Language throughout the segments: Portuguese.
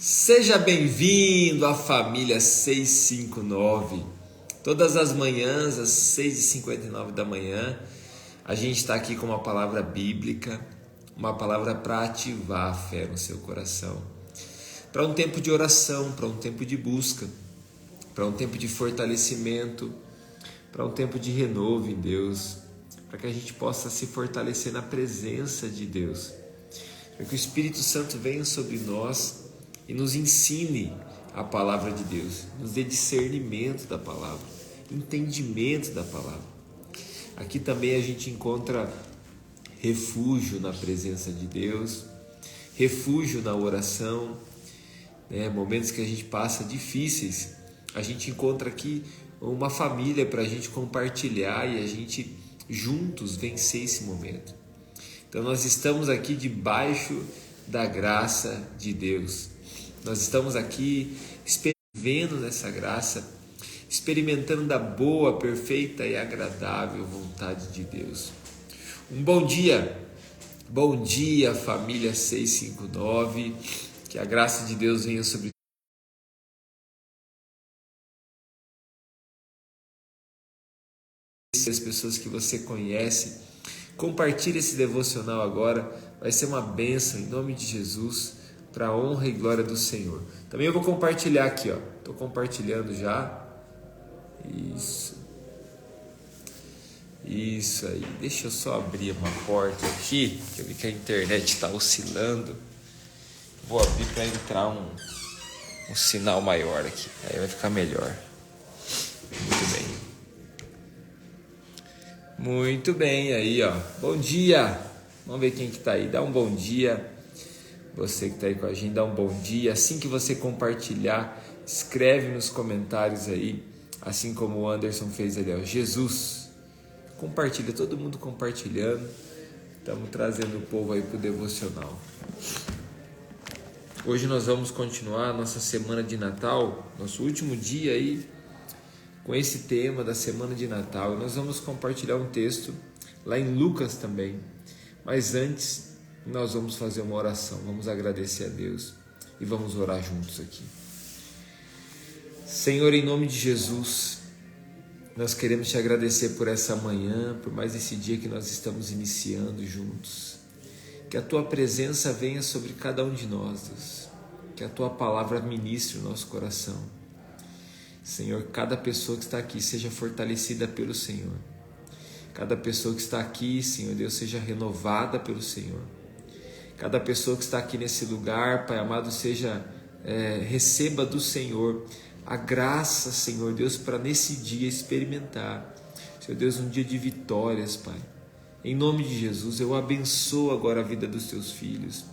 Seja bem-vindo à família 659. Todas as manhãs, às 6h59 da manhã, a gente está aqui com uma palavra bíblica, uma palavra para ativar a fé no seu coração. Para um tempo de oração, para um tempo de busca, para um tempo de fortalecimento, para um tempo de renovo em Deus, para que a gente possa se fortalecer na presença de Deus, para que o Espírito Santo venha sobre nós e nos ensine a palavra de Deus, nos dê discernimento da palavra, entendimento da palavra. Aqui também a gente encontra refúgio na presença de Deus, refúgio na oração, momentos que a gente passa difíceis, a gente encontra aqui uma família para a gente compartilhar e a gente juntos vencer esse momento. Então nós estamos aqui debaixo da graça de Deus. Nós estamos aqui vivendo nessa graça, experimentando da boa, perfeita e agradável vontade de Deus. Um bom dia família 659, que a graça de Deus venha sobre as pessoas que você conhece. Compartilhe esse devocional agora, vai ser uma bênção em nome de Jesus, para a honra e glória do Senhor. Também eu vou compartilhar aqui, estou compartilhando já. Isso aí. Deixa eu só abrir uma porta aqui, que eu vi que a internet está oscilando. Vou abrir para entrar um sinal maior aqui, aí vai ficar melhor. Muito bem, aí bom dia. Vamos ver quem que está aí, dá um bom dia. Você que está aí com a gente, dá um bom dia. Assim que você compartilhar, escreve nos comentários aí, assim como o Anderson fez ali, Jesus. Compartilha, todo mundo compartilhando. Estamos trazendo o povo aí para o devocional. Hoje nós vamos continuar a nossa semana de Natal, nosso último dia aí, com esse tema da semana de Natal. E nós vamos compartilhar um texto lá em Lucas também. Mas antes, nós vamos fazer uma oração, vamos agradecer a Deus e vamos orar juntos aqui. Senhor, em nome de Jesus, nós queremos te agradecer por essa manhã, por mais esse dia que nós estamos iniciando juntos. Que a tua presença venha sobre cada um de nós, Deus. Que a tua palavra ministre o nosso coração. Senhor, cada pessoa que está aqui seja fortalecida pelo Senhor. Cada pessoa que está aqui, Senhor Deus, seja renovada pelo Senhor. Cada pessoa que está aqui nesse lugar, Pai amado, receba do Senhor a graça, Senhor Deus, para nesse dia experimentar, Senhor Deus, um dia de vitórias, Pai. Em nome de Jesus, eu abençoo agora a vida dos teus filhos.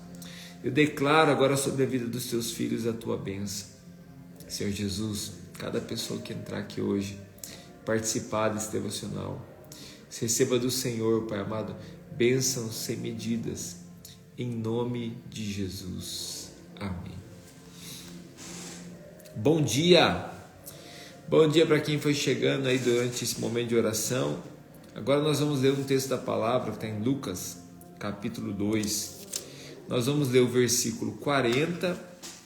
Eu declaro agora sobre a vida dos teus filhos a tua bênção. Senhor Jesus, cada pessoa que entrar aqui hoje, participar desse devocional, receba do Senhor, Pai amado, bênçãos sem medidas. Em nome de Jesus. Amém. Bom dia! Bom dia para quem foi chegando aí durante esse momento de oração. Agora nós vamos ler um texto da palavra que está em Lucas, capítulo 2. Nós vamos ler o versículo 40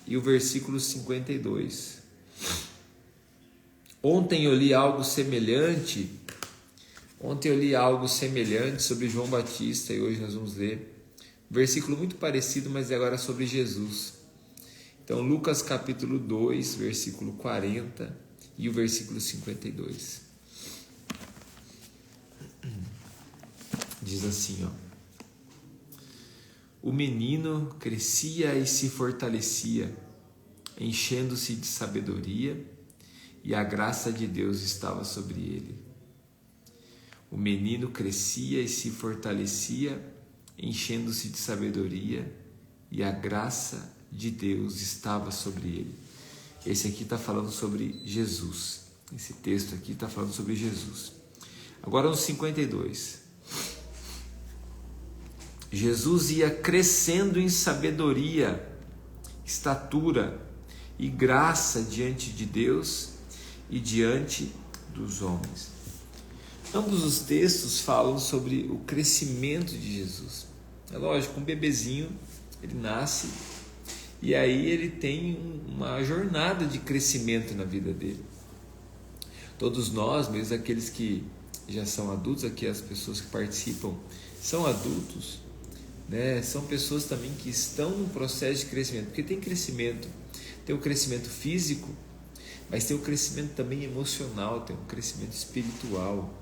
e o versículo 52. Ontem eu li algo semelhante sobre João Batista e hoje nós vamos ler versículo muito parecido, mas agora sobre Jesus. Então, Lucas capítulo 2, versículo 40 e o versículo 52. Diz assim, O menino crescia e se fortalecia, enchendo-se de sabedoria, e a graça de Deus estava sobre ele. O menino crescia e se fortalecia, enchendo-se de sabedoria, e a graça de Deus estava sobre ele. Esse aqui está falando sobre Jesus. Esse texto aqui está falando sobre Jesus. Agora no 52. Jesus ia crescendo em sabedoria, estatura e graça diante de Deus e diante dos homens. Ambos os textos falam sobre o crescimento de Jesus. É lógico, um bebezinho, ele nasce E aí ele tem uma jornada de crescimento na vida dele. Todos nós, mesmo aqueles que já são adultos, aqui as pessoas que participam são adultos, né? São pessoas também que estão num processo de crescimento, porque tem crescimento, tem o crescimento físico, mas tem o crescimento também emocional, tem o crescimento espiritual,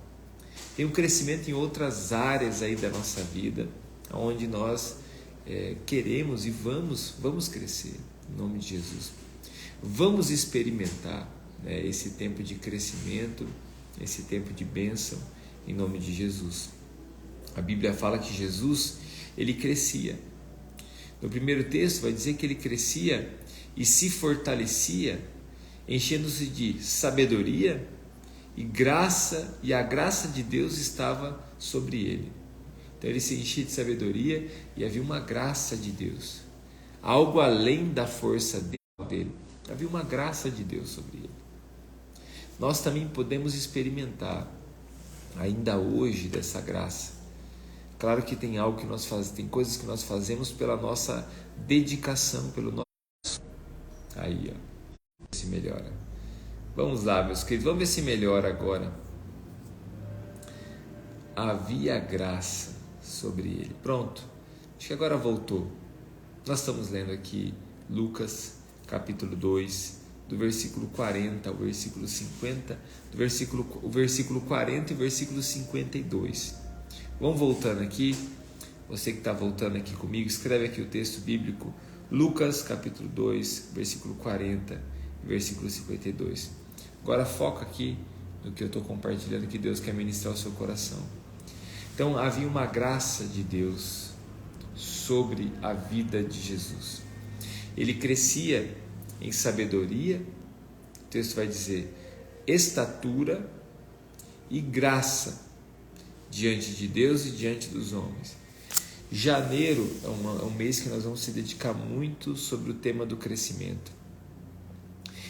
tem o crescimento em outras áreas aí da nossa vida, onde nós queremos e vamos crescer, em nome de Jesus. Vamos experimentar, né, esse tempo de crescimento, esse tempo de bênção, em nome de Jesus. A Bíblia fala que Jesus, ele crescia. No primeiro texto vai dizer que ele crescia e se fortalecia, enchendo-se de sabedoria e graça, e a graça de Deus estava sobre ele. Então ele se enchia de sabedoria e havia uma graça de Deus, algo além da força dele, havia uma graça de Deus sobre ele. Nós também podemos experimentar ainda hoje dessa graça. Claro que tem algo que nós fazemos, tem coisas que nós fazemos pela nossa dedicação, pelo nosso. Aí, ó, se melhora. Vamos lá, meus queridos, vamos ver se melhora agora. Havia graça sobre ele. Pronto, acho que agora voltou. Nós estamos lendo aqui Lucas capítulo 2, do versículo 40 ao versículo 50, o versículo 40 e o versículo 52. Vamos voltando aqui. Você que está voltando aqui comigo, escreve aqui o texto bíblico, Lucas capítulo 2, versículo 40 e versículo 52. Agora foca aqui no que eu estou compartilhando, que Deus quer ministrar o seu coração. Então havia uma graça de Deus sobre a vida de Jesus. Ele crescia em sabedoria, o texto vai dizer, estatura e graça diante de Deus e diante dos homens. Janeiro é um mês que nós vamos se dedicar muito sobre o tema do crescimento.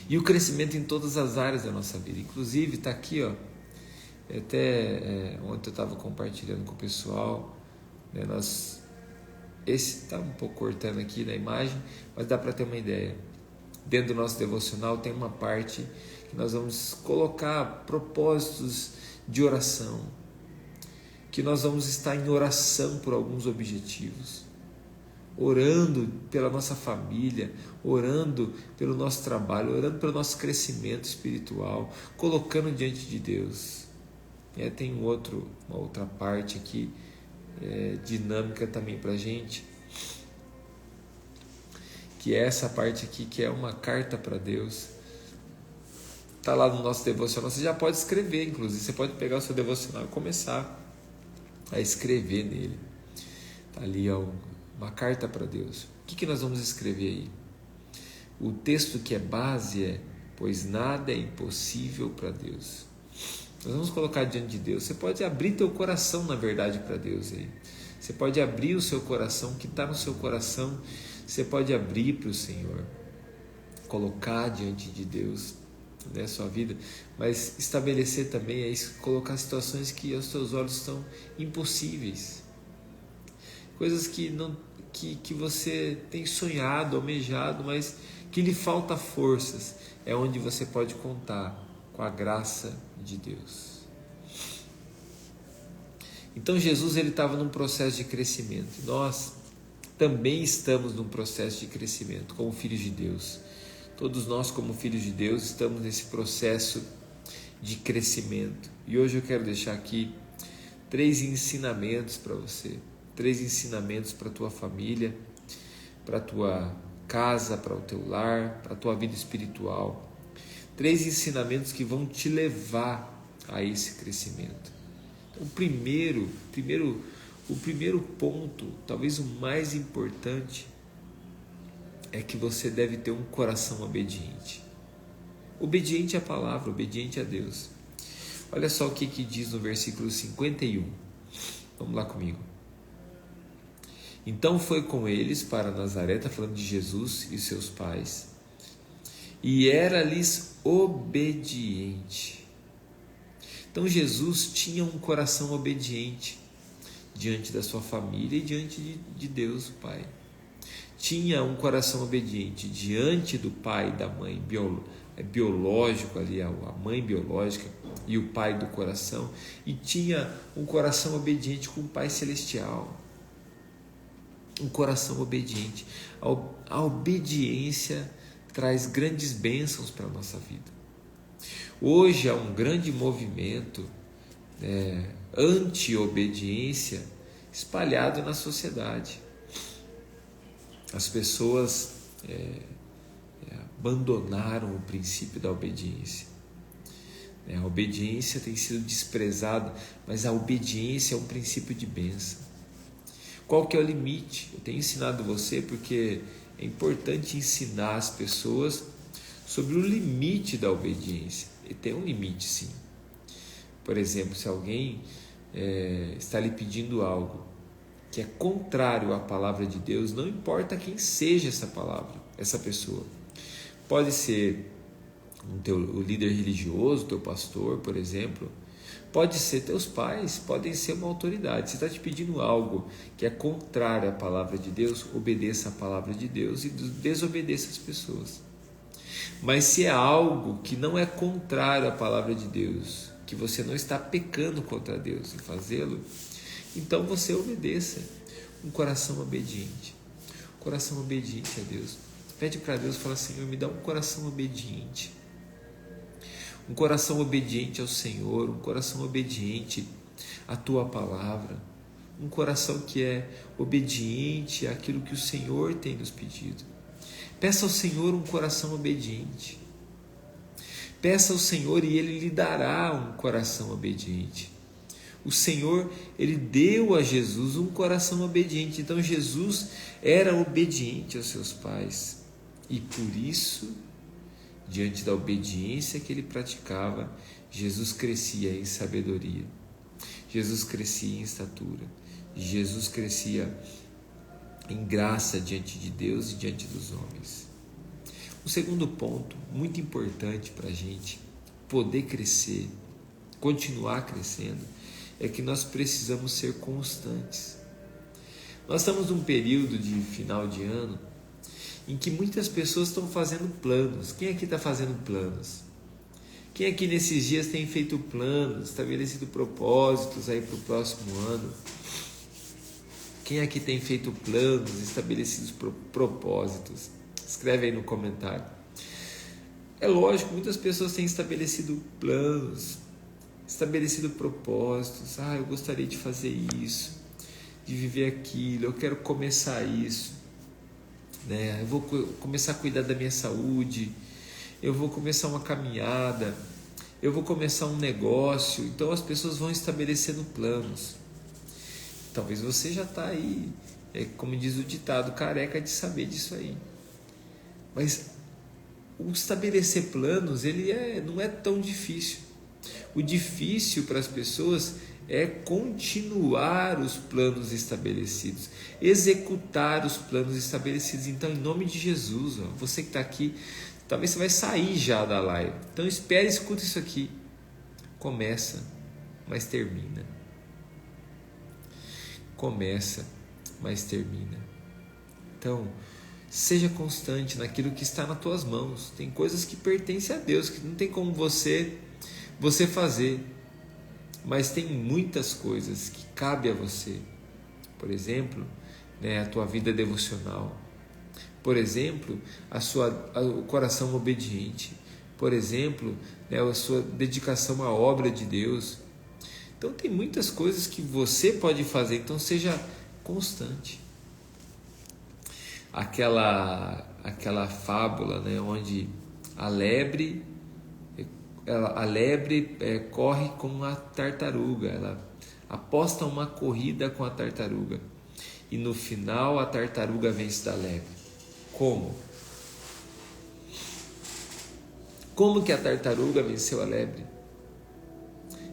E o crescimento em todas as áreas da nossa vida. Inclusive está aqui, ó, até ontem eu estava compartilhando com o pessoal, né, esse está um pouco cortando aqui na imagem, mas dá para ter uma ideia. Dentro do nosso devocional tem uma parte que nós vamos colocar propósitos de oração, que nós vamos estar em oração por alguns objetivos, orando pela nossa família, orando pelo nosso trabalho, orando pelo nosso crescimento espiritual, colocando diante de Deus. Tem uma outra parte aqui, dinâmica também para a gente, que é essa parte aqui, que é uma carta para Deus. Está lá no nosso devocional, você já pode escrever, inclusive, você pode pegar o seu devocional e começar a escrever nele. Está ali, ó, uma carta para Deus. O que nós vamos escrever aí? O texto que é base é: pois nada é impossível para Deus. Nós vamos colocar diante de Deus. Você pode abrir teu coração, na verdade, para Deus aí. Você pode abrir o seu coração, o que está no seu coração, você pode abrir para o Senhor, colocar diante de Deus, né, sua vida, mas estabelecer também é isso, colocar situações que aos seus olhos estão impossíveis, coisas que você tem sonhado, almejado, mas que lhe falta forças. É onde você pode contar com a graça de Deus. Então Jesus, ele estava num processo de crescimento. Nós também estamos num processo de crescimento como filhos de Deus. Todos nós, como filhos de Deus, estamos nesse processo de crescimento. E hoje eu quero deixar aqui 3 ensinamentos para você, 3 ensinamentos para a tua família, para a tua casa, para o teu lar, para a tua vida espiritual. 3 ensinamentos que vão te levar a esse crescimento. Então, o primeiro ponto, talvez o mais importante, é que você deve ter um coração obediente. Obediente à palavra, obediente a Deus. Olha só o que diz no versículo 51. Vamos lá comigo. Então foi com eles para Nazaré, está falando de Jesus e seus pais, e era-lhes obediente. Então Jesus tinha um coração obediente diante da sua família e diante de Deus, o Pai. tinha um coração obediente diante do pai e da mãe biológico ali, a mãe biológica e o pai do coração, e tinha um coração obediente com o Pai Celestial. Um coração obediente. A obediência traz grandes bênçãos para a nossa vida. Hoje há um grande movimento anti-obediência espalhado na sociedade. As pessoas abandonaram o princípio da obediência. A obediência tem sido desprezada, mas a obediência é um princípio de bênção. Qual que é o limite? Eu tenho ensinado você porque é importante ensinar as pessoas sobre o limite da obediência. E tem um limite, sim. Por exemplo, se alguém está lhe pedindo algo que é contrário à palavra de Deus, não importa quem seja essa palavra, essa pessoa. Pode ser o líder religioso, teu pastor, por exemplo. Pode ser teus pais, podem ser uma autoridade. Se está te pedindo algo que é contrário à palavra de Deus, obedeça a palavra de Deus e desobedeça as pessoas. Mas se é algo que não é contrário à palavra de Deus, que você não está pecando contra Deus em fazê-lo, então você obedeça. Um coração obediente. Um coração obediente a Deus. Pede para Deus, fala: Senhor, me dá um coração obediente. Um coração obediente ao Senhor, um coração obediente à Tua palavra, um coração que é obediente àquilo que o Senhor tem nos pedido. Peça ao Senhor um coração obediente. Peça ao Senhor e Ele lhe dará um coração obediente. O Senhor, Ele deu a Jesus um coração obediente. Então Jesus era obediente aos seus pais e por isso, diante da obediência que ele praticava, Jesus crescia em sabedoria, Jesus crescia em estatura, Jesus crescia em graça diante de Deus e diante dos homens. O segundo ponto, muito importante para a gente poder crescer, continuar crescendo, é que nós precisamos ser constantes. Nós estamos num período de final de ano em que muitas pessoas estão fazendo planos. Quem aqui está fazendo planos? Quem aqui nesses dias tem feito planos, estabelecido propósitos aí para o próximo ano? Quem aqui tem feito planos, estabelecidos propósitos? Escreve aí no comentário. É lógico, muitas pessoas têm estabelecido planos, estabelecido propósitos. Eu gostaria de fazer isso, de viver aquilo, eu quero começar isso. Eu vou começar a cuidar da minha saúde, eu vou começar uma caminhada, eu vou começar um negócio. Então as pessoas vão estabelecendo planos. Talvez você já está aí, como diz o ditado, careca de saber disso aí. Mas o estabelecer planos, não é tão difícil. O difícil para as pessoas é continuar os planos estabelecidos, executar os planos estabelecidos. Então, em nome de Jesus, você que está aqui, talvez você vai sair já da live. Então, espere, escuta isso aqui. Começa, mas termina. Começa, mas termina. Então, seja constante naquilo que está nas tuas mãos. Tem coisas que pertencem a Deus, que não tem como você fazer. Mas tem muitas coisas que cabe a você. Por exemplo, a tua vida devocional. Por exemplo, o coração obediente. Por exemplo, a sua dedicação à obra de Deus. Então tem muitas coisas que você pode fazer. Então seja constante. Aquela fábula, onde a lebre corre com a tartaruga, ela aposta uma corrida com a tartaruga e no final a tartaruga vence da lebre. Como? Como que a tartaruga venceu a lebre?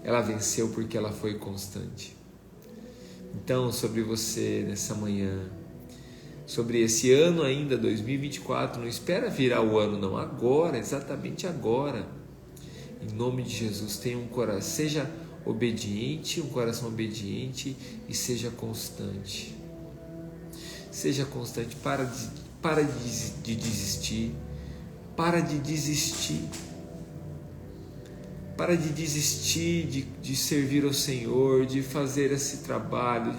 Ela venceu porque ela foi constante. Então, sobre você nessa manhã, sobre esse ano ainda, 2024, não espera virar o ano não, agora, exatamente agora. Em nome de Jesus, tenha um coração, seja obediente, um coração obediente e seja constante. seja constante, para de desistir, para de desistir de servir ao Senhor, de fazer esse trabalho,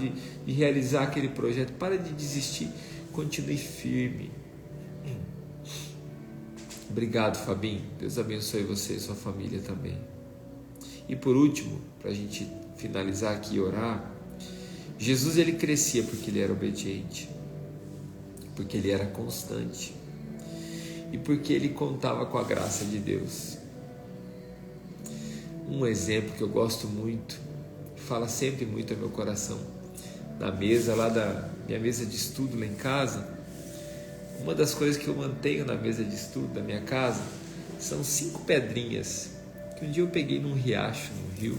de realizar aquele projeto. Para de desistir, continue firme. Obrigado, Fabinho. Deus abençoe você e sua família também. E por último, para a gente finalizar aqui e orar, Jesus ele crescia porque ele era obediente, porque ele era constante e porque ele contava com a graça de Deus. Um exemplo que eu gosto muito, fala sempre muito ao meu coração, na mesa lá da minha mesa de estudo lá em casa, uma das coisas que eu mantenho na mesa de estudo da minha casa são 5 pedrinhas que um dia eu peguei num riacho, no rio,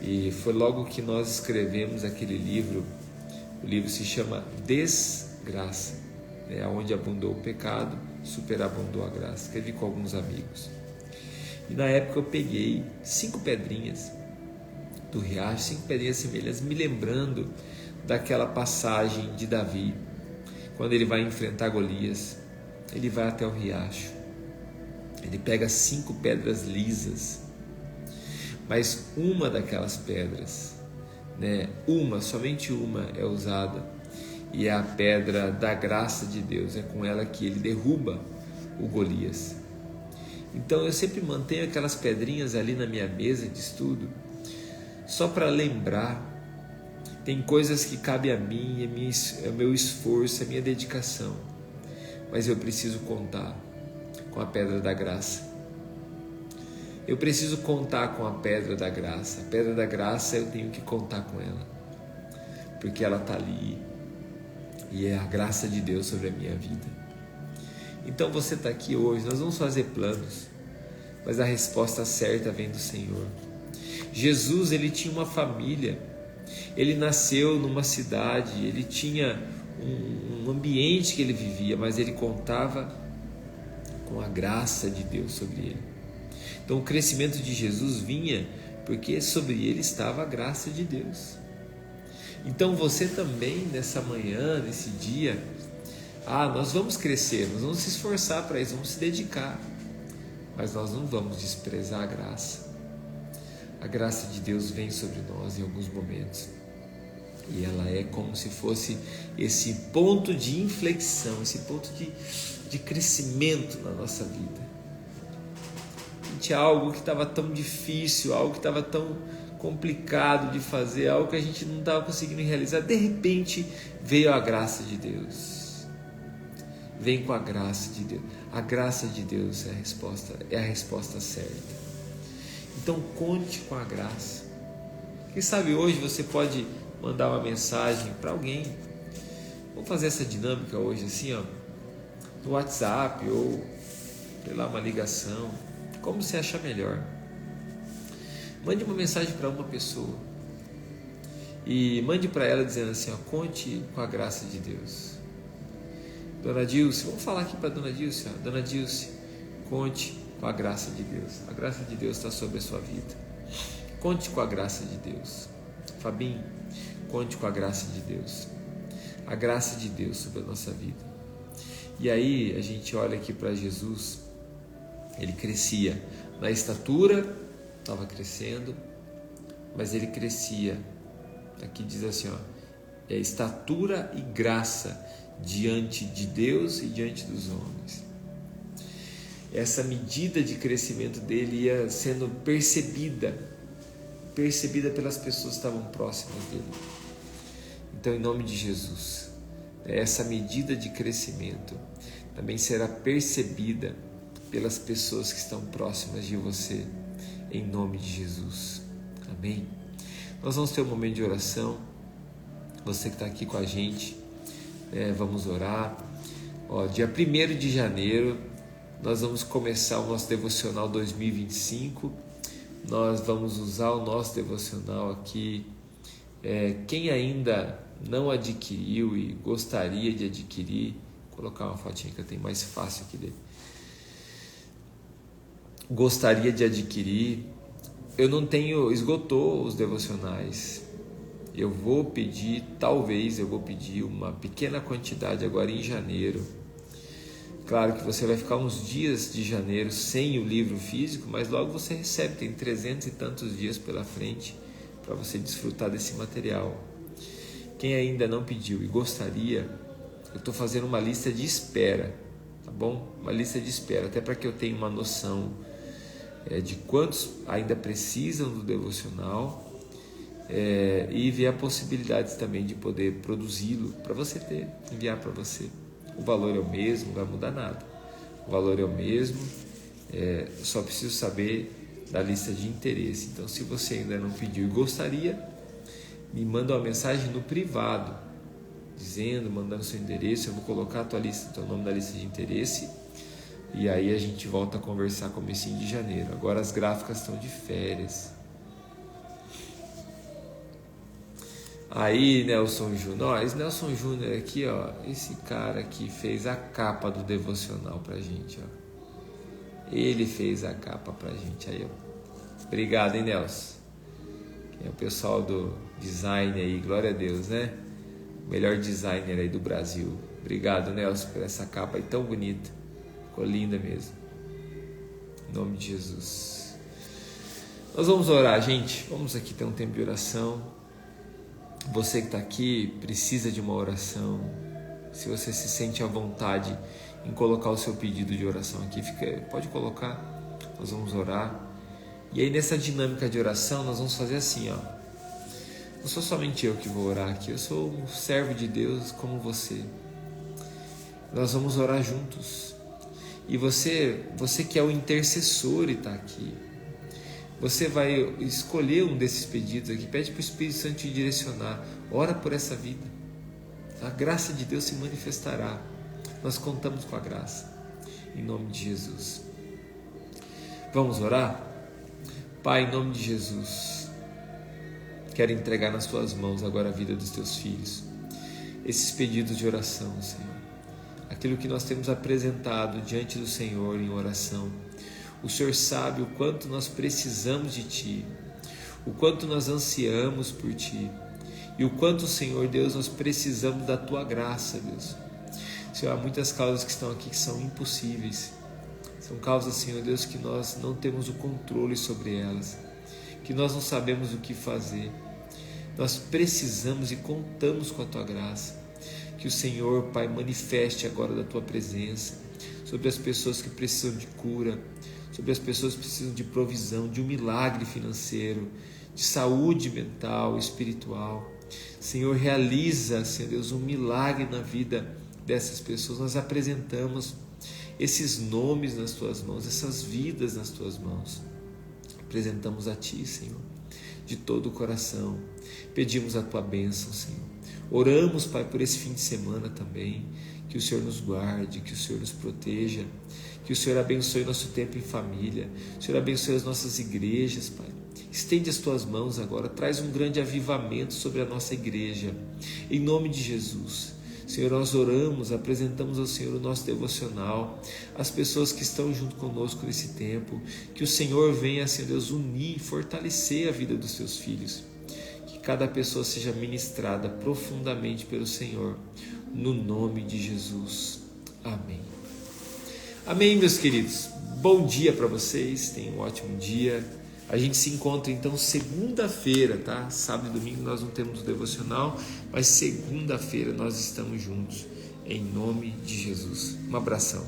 e foi logo que nós escrevemos aquele livro. O livro se chama Desgraça, onde abundou o pecado, superabundou a graça. Escrevi com alguns amigos. E na época eu peguei 5 pedrinhas do riacho, 5 pedrinhas semelhantes, me lembrando daquela passagem de Davi, quando ele vai enfrentar Golias. Ele vai até o riacho, ele pega 5 pedras lisas, mas uma daquelas pedras, somente uma é usada, e é a pedra da graça de Deus. É com ela que ele derruba o Golias. Então eu sempre mantenho aquelas pedrinhas ali na minha mesa de estudo, só para lembrar. Tem coisas que cabem a mim, é o meu esforço, a minha dedicação, mas eu preciso contar com a pedra da graça. Eu preciso contar com a pedra da graça. A pedra da graça eu tenho que contar com ela, porque ela está ali e é a graça de Deus sobre a minha vida. Então você está aqui hoje, nós vamos fazer planos, mas a resposta certa vem do Senhor. Jesus, ele tinha uma família, ele nasceu numa cidade, ele tinha um ambiente que ele vivia, mas ele contava com a graça de Deus sobre ele. Então o crescimento de Jesus vinha porque sobre ele estava a graça de Deus. Então você também nessa manhã, nesse dia, nós vamos crescer, nós vamos se esforçar para isso, vamos se dedicar, mas nós não vamos desprezar a graça. A graça de Deus vem sobre nós em alguns momentos, e ela é como se fosse esse ponto de inflexão, esse ponto de crescimento na nossa vida. Tinha algo que estava tão difícil, algo que estava tão complicado de fazer, algo que a gente não estava conseguindo realizar. De repente veio a graça de Deus. Vem com a graça de Deus. A graça de Deus é a resposta certa. Então conte com a graça. Quem sabe hoje você pode mandar uma mensagem para alguém. Vamos fazer essa dinâmica hoje assim, no WhatsApp ou sei lá, uma ligação, como você achar melhor. Mande uma mensagem para uma pessoa e mande para ela dizendo assim, conte com a graça de Deus. Dona Dilce, vamos falar aqui para Dona Dilce, Dona Dilce, conte com a graça de Deus. A graça de Deus está sobre a sua vida. Conte com a graça de Deus. Fabinho, conte com a graça de Deus. A graça de Deus sobre a nossa vida. E aí a gente olha aqui para Jesus. Ele crescia na estatura, estava crescendo, mas ele crescia, aqui diz assim, estatura e graça diante de Deus e diante dos homens. Essa medida de crescimento dele ia sendo percebida pelas pessoas que estavam próximas dele. Então, em nome de Jesus, essa medida de crescimento também será percebida pelas pessoas que estão próximas de você, em nome de Jesus. Amém? Nós vamos ter um momento de oração. Você que está aqui com a gente, vamos orar. Dia 1º de janeiro, nós vamos começar o nosso devocional 2025. Nós vamos usar o nosso devocional aqui. Quem ainda não adquiriu e gostaria de adquirir, vou colocar uma fotinha que eu tenho mais fácil aqui dele. Gostaria de adquirir, esgotou os devocionais, talvez eu vou pedir uma pequena quantidade agora em janeiro. Claro que você vai ficar uns dias de janeiro sem o livro físico, mas logo você recebe, tem 300 e tantos dias pela frente para você desfrutar desse material. Quem ainda não pediu e gostaria, eu estou fazendo uma lista de espera, tá bom? Uma lista de espera, até para que eu tenha uma noção de quantos ainda precisam do devocional e ver a possibilidade também de poder produzi-lo para você enviar para você. O valor é o mesmo, não vai mudar nada. O valor é o mesmo, só preciso saber da lista de interesse. Então, se você ainda não pediu e gostaria, me manda uma mensagem no privado, mandando seu endereço. Eu vou colocar teu nome na lista de interesse, e aí a gente volta a conversar comecinho de janeiro. Agora as gráficas estão de férias. Aí, Nelson Júnior, esse Nelson Júnior aqui, ó, esse cara aqui fez a capa do devocional pra gente, ó. Ele fez a capa pra gente aí, ó. Obrigado, hein, Nelson? Quem é o pessoal do design aí, glória a Deus, né? O melhor designer aí do Brasil. Obrigado, Nelson, por essa capa aí tão bonita. Ficou linda mesmo. Em nome de Jesus. Nós vamos orar, gente. Vamos aqui ter um tempo de oração. Você que está aqui precisa de uma oração. Se você se sente à vontade em colocar o seu pedido de oração aqui, pode colocar. Nós vamos orar. E aí nessa dinâmica de oração nós vamos fazer assim, ó. Não sou somente eu que vou orar aqui, eu sou um servo de Deus como você. Nós vamos orar juntos. E você que é o intercessor e está aqui, você vai escolher um desses pedidos aqui, pede para o Espírito Santo te direcionar, ora por essa vida, a graça de Deus se manifestará, nós contamos com a graça, em nome de Jesus. Vamos orar? Pai, em nome de Jesus, quero entregar nas tuas mãos agora a vida dos teus filhos, esses pedidos de oração, Senhor, aquilo que nós temos apresentado diante do Senhor em oração. O Senhor sabe o quanto nós precisamos de Ti, o quanto nós ansiamos por Ti, e o quanto, Senhor Deus, nós precisamos da Tua graça, Deus. Senhor, há muitas causas que estão aqui que são impossíveis, são causas, Senhor Deus, que nós não temos o controle sobre elas, que nós não sabemos o que fazer. Nós precisamos e contamos com a Tua graça, que o Senhor, Pai, manifeste agora da Tua presença sobre as pessoas que precisam de cura, sobre as pessoas que precisam de provisão, de um milagre financeiro, de saúde mental, espiritual. Senhor, realiza, Senhor Deus, um milagre na vida dessas pessoas. Nós apresentamos esses nomes nas Tuas mãos, essas vidas nas Tuas mãos. Apresentamos a Ti, Senhor, de todo o coração. Pedimos a Tua bênção, Senhor. Oramos, Pai, por esse fim de semana também, que o Senhor nos guarde, que o Senhor nos proteja, que o Senhor abençoe nosso tempo em família, o Senhor abençoe as nossas igrejas, Pai. Estende as Tuas mãos agora, traz um grande avivamento sobre a nossa igreja, em nome de Jesus. Senhor, nós oramos, apresentamos ao Senhor o nosso devocional, as pessoas que estão junto conosco nesse tempo, que o Senhor venha, Senhor Deus, unir, fortalecer a vida dos Teus filhos, que cada pessoa seja ministrada profundamente pelo Senhor, no nome de Jesus. Amém. Amém, meus queridos. Bom dia para vocês, tenham um ótimo dia. A gente se encontra então segunda-feira, tá? Sábado e domingo nós não temos o devocional, mas segunda-feira nós estamos juntos, em nome de Jesus. Um abração.